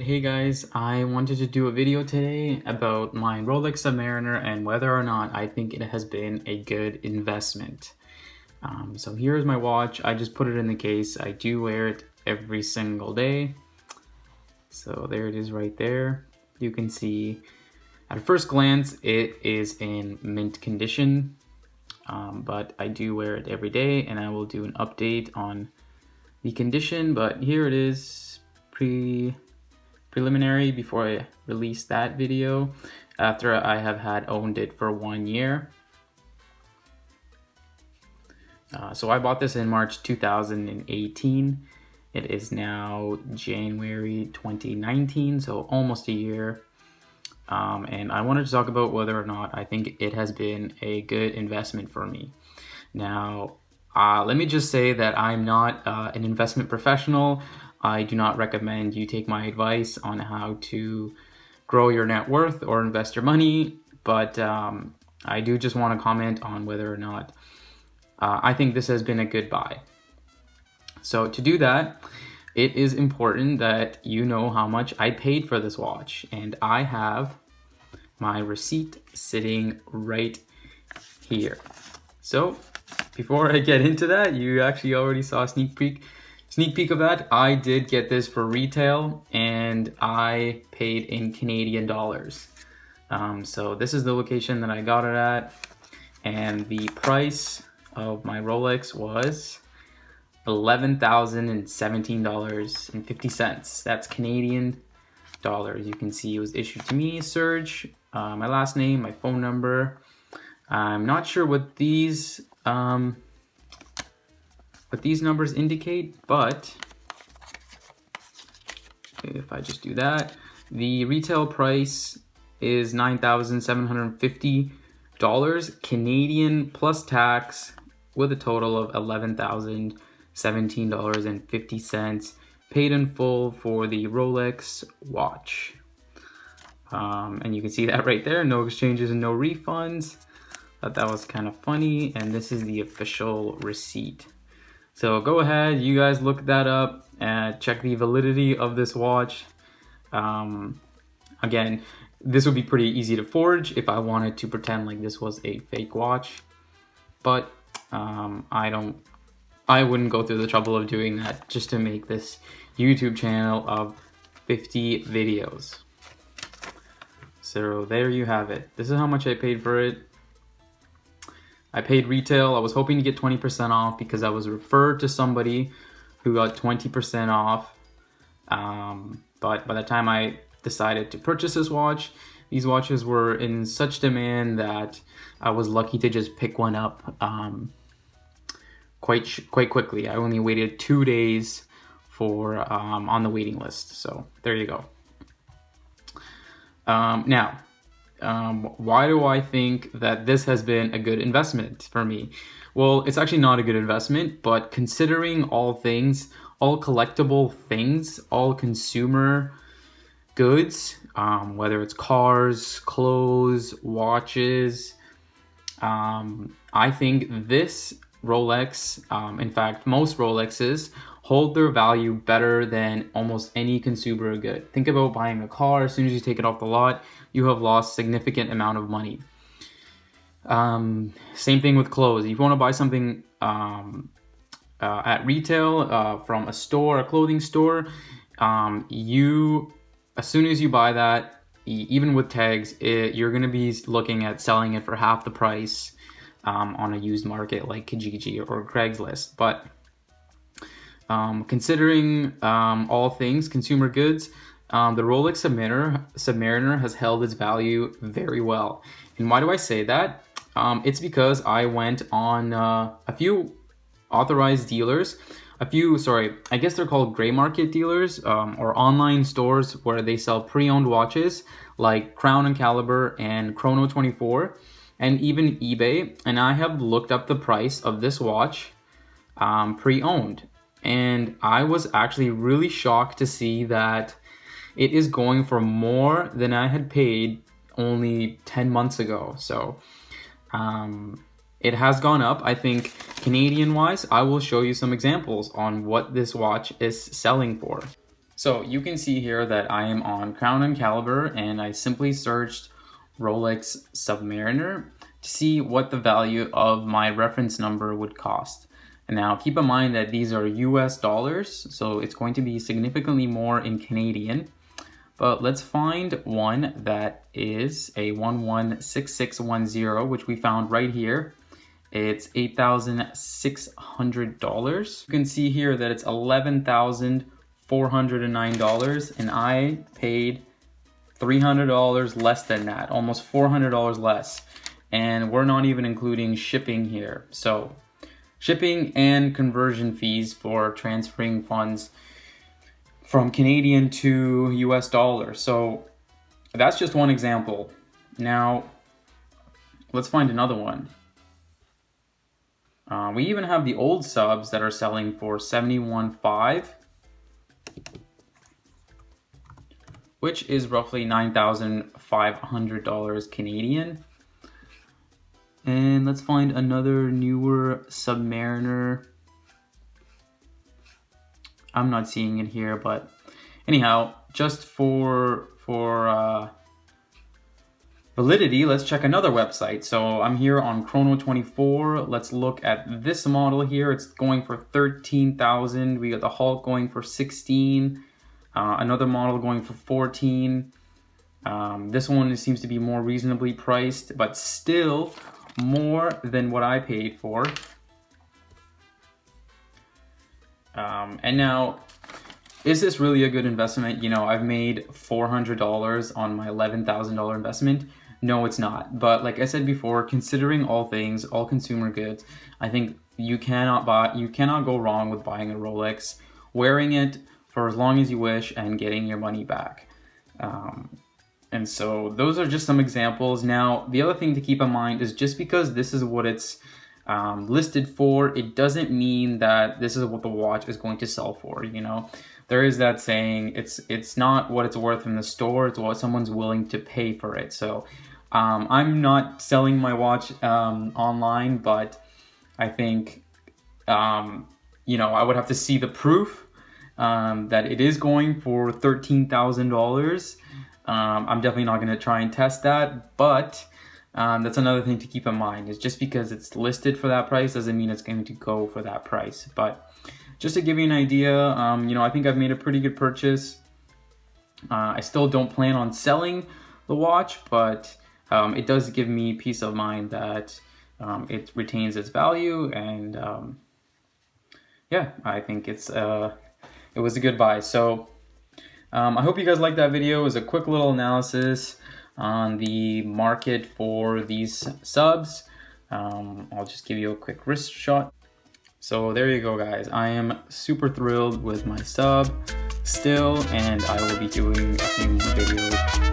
Alright, hey guys, I wanted to do a video today about my Rolex Submariner and whether or not I think it has been a good investment. So here's my watch. I just put it in the case. I do wear it every single day. So there it is right there. You can see at a first glance it is in mint condition, but I do wear it every day and I will do an update on the condition, but here it is preliminary before I release that video after I have had owned it for 1 year. So I bought this in March 2018. It is now January 2019, so almost a year. And I wanted to talk about whether or not I think it has been a good investment for me. Now, let me just say that I'm not an investment professional. I do not recommend you take my advice on how to grow your net worth or invest your money, but I do just want to comment on whether or not I think this has been a good buy. So to do that, it is important that you know how much I paid for this watch, and I have my receipt sitting right here. So before I get into that, you actually already saw a sneak peek of that. I did get this for retail and I paid in Canadian dollars. So this is the location that I got it at, and the price of my Rolex was $11,017.50. That's Canadian dollars. You can see it was issued to me, Serge, my last name, my phone number. I'm not sure what these numbers indicate, but if I just do that, the retail price is $9,750 Canadian plus tax, with a total of $11,017.50 paid in full for the Rolex watch. And you can see that right there, no exchanges and no refunds. Thought that was kind of funny, and this is the official receipt. So go ahead, you guys look that up and check the validity of this watch. Again, this would be pretty easy to forge if I wanted to pretend like this was a fake watch, but I wouldn't go through the trouble of doing that just to make this YouTube channel of 50 videos. So there you have it. This is how much I paid for it. I paid retail. I was hoping to get 20% off because I was referred to somebody who got 20% off. But by the time I decided to purchase this watch, these watches were in such demand that I was lucky to just pick one up quite quickly. I only waited 2 days for on the waiting list. So there you go. Now, why do I think that this has been a good investment for me? Well, it's actually not a good investment, but considering all things, all collectible things, all consumer goods, whether it's cars, clothes, watches, I think this Rolex, in fact, most Rolexes hold their value better than almost any consumer good. Think about buying a car. As soon as you take it off the lot, you have lost significant amount of money. Same thing with clothes. If you want to buy something at retail from a store, a clothing store, as soon as you buy that, even with tags, you're going to be looking at selling it for half the price on a used market like Kijiji or Craigslist. But considering all things consumer goods, the Rolex Submariner has held its value very well. And why do I say that? It's because I went on a few authorized dealers, I guess they're called gray market dealers, or online stores where they sell pre-owned watches like Crown and Caliber and Chrono 24, and even eBay. And I have looked up the price of this watch pre-owned, and I was actually really shocked to see that it is going for more than I had paid only 10 months ago. So it has gone up. I think Canadian wise, I will show you some examples on what this watch is selling for. So you can see here that I am on Crown and Caliber, and I simply searched Rolex Submariner to see what the value of my reference number would cost. And now keep in mind that these are US dollars, so it's going to be significantly more in Canadian. But let's find one that is a 116610, which we found right here. It's $8,600. You can see here that it's $11,409, and I paid $300 less than that, almost $400 less. And we're not even including shipping here. So shipping and conversion fees for transferring funds from Canadian to US dollars. So that's just one example. Now let's find another one. We even have the old subs that are selling for $71,500, which is roughly $9,500 Canadian. And let's find another newer Submariner. I'm not seeing it here, but anyhow, just for validity, let's check another website. So I'm here on Chrono24. Let's look at this model here. It's going for $13,000. We got the Hulk going for $16,000. Another model going for $14,000. This one seems to be more reasonably priced, but still more than what I paid for. And now, is this really a good investment? You know, I've made $400 on my $11,000 investment. No, it's not. But like I said before, considering all things, all consumer goods, I think you cannot go wrong with buying a Rolex, wearing it for as long as you wish, and getting your money back. And so those are just some examples. Now, the other thing to keep in mind is just because this is what it's listed for, it doesn't mean that this is what the watch is going to sell for. You know, there is that saying, it's not what it's worth in the store, it's what someone's willing to pay for it. So I'm not selling my watch online, but I think you know, I would have to see the proof that it is going for $13,000. I'm definitely not going to try and test that, but that's another thing to keep in mind, is just because it's listed for that price doesn't mean it's going to go for that price. But just to give you an idea, you know, I think I've made a pretty good purchase. I still don't plan on selling the watch, but it does give me peace of mind that it retains its value, and yeah, I think it was a good buy. So I hope you guys liked that video. It was a quick little analysis on the market for these subs. I'll just give you a quick wrist shot. So there you go, guys. I am super thrilled with my sub still, and I will be doing a few more videos